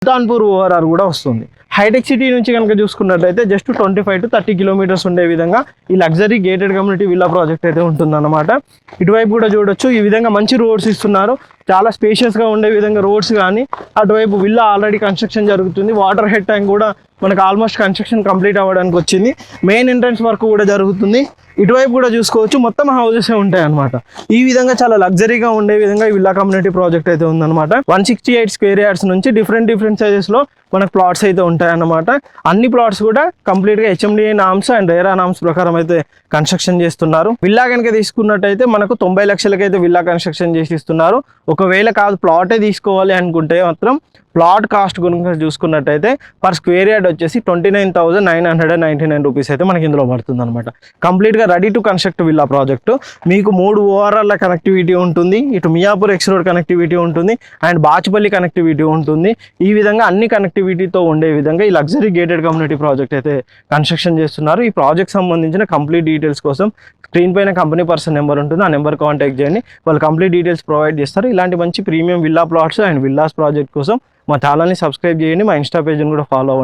Sultanpur ORR కూడా వస్తుంది. Hitech city నుంచి కనుక చూసుకున్నట్లయితే జస్ట్ 25 to 30 కిలోమీటర్స్ ఉండే విధంగా ఈ luxury gated community villa project అయితే ఉంటుందన్నమాట. ఇటువైపు కూడా చూడొచ్చు, ఈ విధంగా మంచి రోడ్స్ ఇస్తున్నారు, చాలా స్పేషియస్గా ఉండే విధంగా రోడ్స్ కానీ, అటువైపు విల్లా ఆల్రెడీ కన్స్ట్రక్షన్ జరుగుతుంది. వాటర్ హెడ్ ట్యాంక్ కూడా మనకు ఆల్మోస్ట్ కన్స్ట్రక్షన్ కంప్లీట్ అవ్వడానికి వచ్చింది. మెయిన్ ఎంట్రన్స్ వర్క్ కూడా జరుగుతుంది. ఇటువైపు కూడా చూసుకోవచ్చు, మొత్తం హౌసెస్ ఉంటాయి అనమాట. ఈ విధంగా చాలా లగ్జరీగా ఉండే విధంగా ఈ విల్లా కమ్యూనిటీ ప్రాజెక్ట్ అయితే ఉందన్నమాట. 168 స్క్వేర్ యార్డ్స్ నుంచి డిఫరెంట్ సైజెస్లో మనకు ప్లాట్స్ అయితే ఉంటాయన్నమాట. అన్ని ప్లాట్స్ కూడా కంప్లీట్గా HMDA norms and RERA norms ప్రకారం అయితే కన్స్ట్రక్షన్ చేస్తున్నారు. విల్లా కనుక తీసుకున్నట్టయితే మనకు 90 లక్షలకైతే విల్లా కన్స్ట్రక్షన్ చేసి ఇస్తున్నారు. ఒకవేళ కాదు ప్లాటే తీసుకోవాలి అనుకుంటే మాత్రం ప్లాట్ కాస్ట్ గురించి చూసుకున్నట్టయితే పర్ స్క్వేర్ యార్డ్ వచ్చేసి 29,999 రూపీస్ అయితే మనకి ఇందులో పడుతుంది అనమాట. కంప్లీట్గా ready to construct villa project. మీకు 3 ఓఆర్ఆర్ల కనెక్టివిటీ ఉంటుంది, ఇటు మియాపూర్ ఎక్స్ రోడ్ కనెక్టివిటీ ఉంటుంది అండ్ బాచుపల్లి కనెక్టివిటీ ఉంటుంది. ఈ విధంగా అన్ని కనెక్టివిటీతో ఉండే విధంగా ఈ లగ్జరీ గేటెడ్ కమ్యూనిటీ ప్రాజెక్ట్ అయితే కన్స్ట్రక్షన్ చేస్తున్నారు. ఈ ప్రాజెక్ట్ సంబంధించిన కంప్లీట్ డీటెయిల్స్ కోసం స్క్రీన్ పైన కంపెనీ పర్సన్ నెంబర్ ఉంటుంది, ఆ నెంబర్ కాంటాక్ట్ చేయండి. వాళ్ళు కంప్లీట్ డీటెయిల్స్ ప్రొవైడ్ చేస్తారు. ఇలాంటి మంచి premium villa plots and villas project కోసం మా ఛానల్ని సబ్స్క్రైబ్ చేయండి, మా ఇన్స్టా పేజ్ని కూడా ఫాలో అవ్వండి.